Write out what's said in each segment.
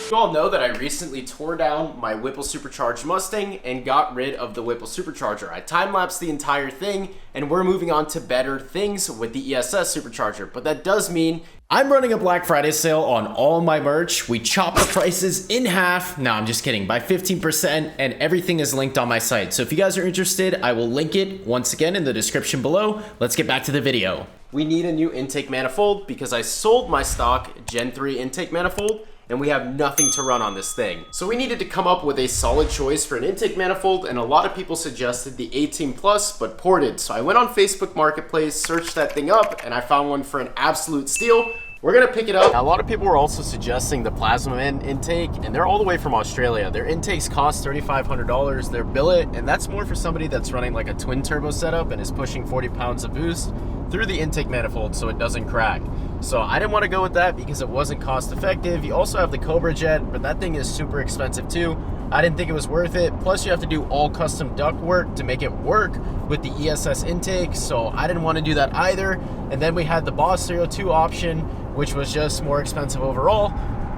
You all know that I recently tore down my Whipple Supercharged Mustang and got rid of the Whipple Supercharger. I time-lapsed the entire thing, and we're moving on to better things with the Ess Supercharger. But that does mean I'm running a Black Friday sale on all my merch. We chopped the prices in half. No, I'm just kidding, by 15%, and everything is linked on my site. So if you guys are interested, I will link it once again in the description below. Let's get back to the video. We need a new intake manifold because I sold my stock Gen 3 intake manifold, and we have nothing to run on this thing. So we needed to come up with a solid choice for an intake manifold, and a lot of people suggested the 18 Plus, but ported. So I went on Facebook Marketplace, searched that thing up, and I found one for an absolute steal. We're gonna pick it up. Now, a lot of people were also suggesting the plasma intake, and they're all the way from Australia. Their intakes cost $3,500, their billet, and that's more for somebody that's running like a twin turbo setup and is pushing 40 pounds of boost through the intake manifold so it doesn't crack. So I didn't want to go with that because it wasn't cost effective. You also have the Cobra Jet, but that thing is super expensive too. I didn't think it was worth it. Plus you have to do all custom duct work to make it work with the ESS intake, so I didn't want to do that either. And then we had the Boss 302 option, which was just more expensive overall.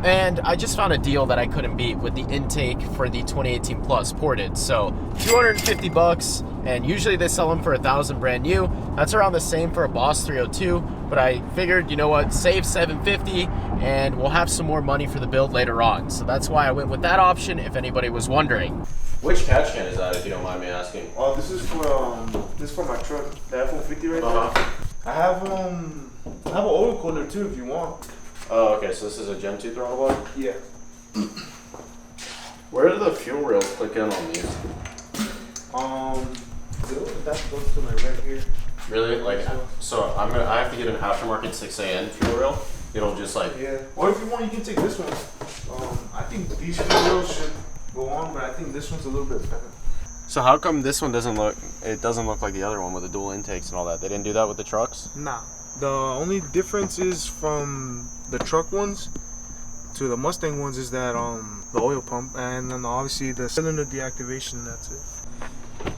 And I just found a deal that I couldn't beat with the intake for the 2018 Plus ported. So 250 bucks, and usually they sell them for $1,000 brand new. That's around the same for a Boss 302, but I figured, you know what, save $750 and we'll have some more money for the build later on. So that's why I went with that option, if anybody was wondering. Which catch can is that, if you don't mind me asking? Oh, this is for my truck, the F-150 right now. I have an oil cooler too if you want. Oh, okay, so this is a Gen 2 throttle bar? Yeah. Where do the fuel rails click in on these? That goes to like right here. Really? Like, so I have to get an aftermarket 6AN fuel rail? It'll just like... Yeah. Or if you want, you can take this one. I think these fuel rails should go on, but I think this one's a little bit better. So how come this one doesn't look like the other one with the dual intakes and all that? They didn't do that with the trucks? Nah. The only difference is from the truck ones to the Mustang ones is that the oil pump, and then obviously the cylinder deactivation, that's it.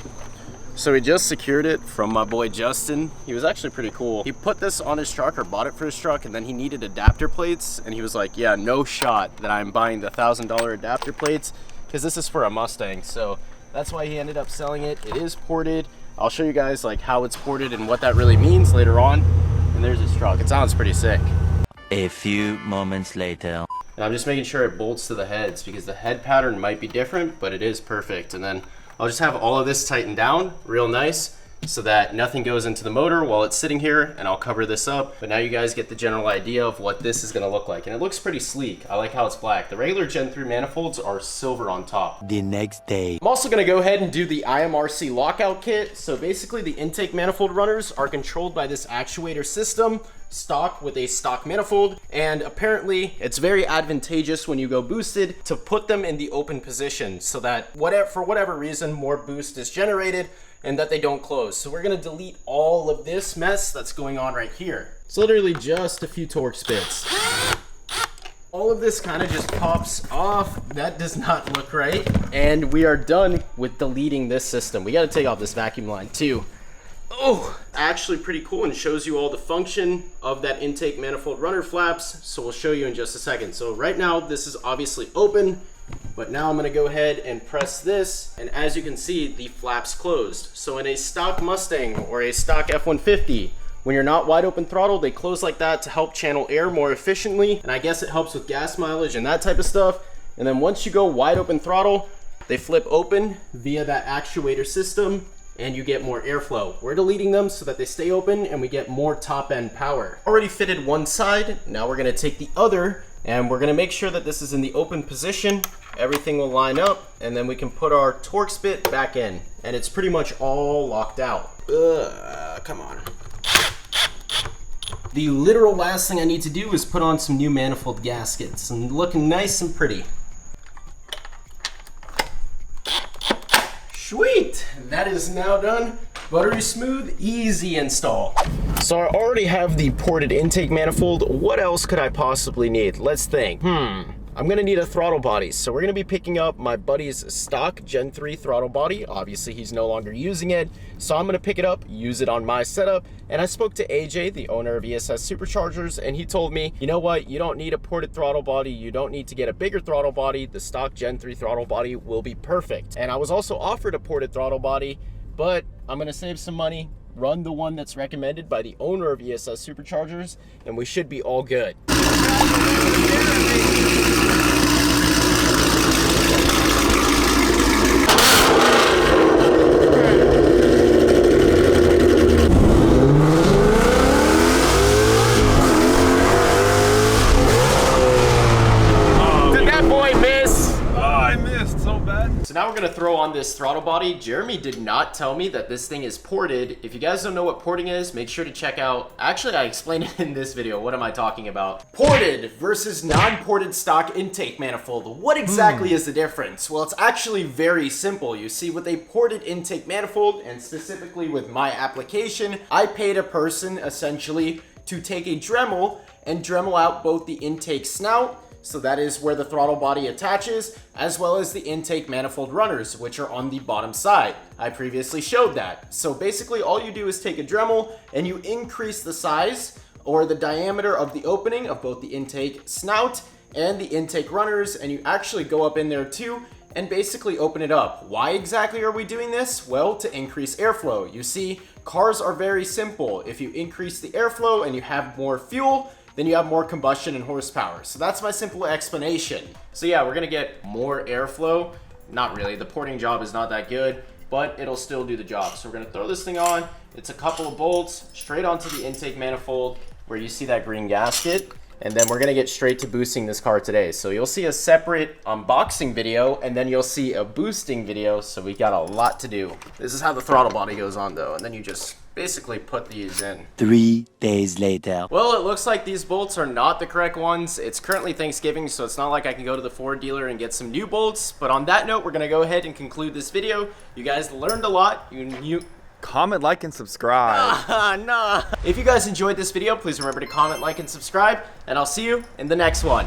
So we just secured it from my boy Justin. He was actually pretty cool. He put this on his truck, or bought it for his truck, and then he needed adapter plates, and he was like, yeah, no shot that I'm buying the $1,000 adapter plates, because this is for a Mustang. So that's why he ended up selling it. It is ported. I'll show you guys like how it's ported and what that really means later on. And there's his truck. It sounds pretty sick. A few moments later. And I'm just making sure it bolts to the heads because the head pattern might be different, but it is perfect. And then I'll just have all of this tightened down real nice so that nothing goes into the motor while it's sitting here, and I'll cover this up. But now you guys get the general idea of what this is gonna look like. And it looks pretty sleek. I like how it's black. The regular Gen 3 manifolds are silver on top. The next day. I'm also gonna go ahead and do the IMRC lockout kit. So basically the intake manifold runners are controlled by this actuator system, stock with a stock manifold, and apparently it's very advantageous when you go boosted to put them in the open position so that for whatever reason more boost is generated and that they don't close. So we're gonna delete all of this mess that's going on right here. It's literally just a few torque spits. All of this kind of just pops off. That does not look right. And we are done with deleting this system. We gotta take off this vacuum line too. Oh, actually pretty cool, and shows you all the function of that intake manifold runner flaps. So we'll show you in just a second. So right now this is obviously open, but now I'm gonna go ahead and press this, and as you can see, the flaps closed. So in a stock Mustang or a stock F-150, when you're not wide open throttle, they close like that to help channel air more efficiently, and I guess it helps with gas mileage and that type of stuff. And then once you go wide open throttle, they flip open via that actuator system, and you get more airflow. We're deleting them so that they stay open and we get more top end power. Already fitted one side, now we're gonna take the other, and we're gonna make sure that this is in the open position. Everything will line up, and then we can put our torque spit back in, and it's pretty much all locked out. Come on. The literal last thing I need to do is put on some new manifold gaskets, and looking nice and pretty. Sweet, that is now done. Buttery smooth, easy install. So I already have the ported intake manifold. What else could I possibly need? Let's think. I'm gonna need a throttle body. So we're gonna be picking up my buddy's stock Gen 3 throttle body. Obviously he's no longer using it, so I'm gonna pick it up, use it on my setup. And I spoke to AJ, the owner of ESS Superchargers, and he told me, you know what, you don't need a ported throttle body, you don't need to get a bigger throttle body, the stock Gen 3 throttle body will be perfect. And I was also offered a ported throttle body, but I'm gonna save some money, run the one that's recommended by the owner of ESS Superchargers, and we should be all good. So now we're gonna throw on this throttle body. Jeremy did not tell me that this thing is ported. If you guys don't know what porting is, make sure to check out, actually I explained it in this video, what am I talking about? Ported versus non-ported stock intake manifold. What exactly is the difference? Well, it's actually very simple. You see, with a ported intake manifold, and specifically with my application, I paid a person essentially to take a Dremel and Dremel out both the intake snout, so that is where the throttle body attaches, as well as the intake manifold runners, which are on the bottom side. I previously showed that. So basically all you do is take a Dremel and you increase the size or the diameter of the opening of both the intake snout and the intake runners, and you actually go up in there too and basically open it up. Why exactly are we doing this? Well, to increase airflow. You see, cars are very simple. If you increase the airflow and you have more fuel, then you have more combustion and horsepower. So that's my simple explanation. So yeah, we're gonna get more airflow. Not really, the porting job is not that good, but it'll still do the job. So we're gonna throw this thing on. It's a couple of bolts straight onto the intake manifold where you see that green gasket. And then we're gonna get straight to boosting this car today. So you'll see a separate unboxing video, and then you'll see a boosting video. So we got a lot to do. This is how the throttle body goes on though. And then you just basically put these in. 3 days later. Well, it looks like these bolts are not the correct ones. It's currently Thanksgiving, so it's not like I can go to the Ford dealer and get some new bolts. But on that note, we're gonna go ahead and conclude this video. You guys learned a lot. You comment, like, and subscribe. Nah. If you guys enjoyed this video, please remember to comment, like, and subscribe, and I'll see you in the next one.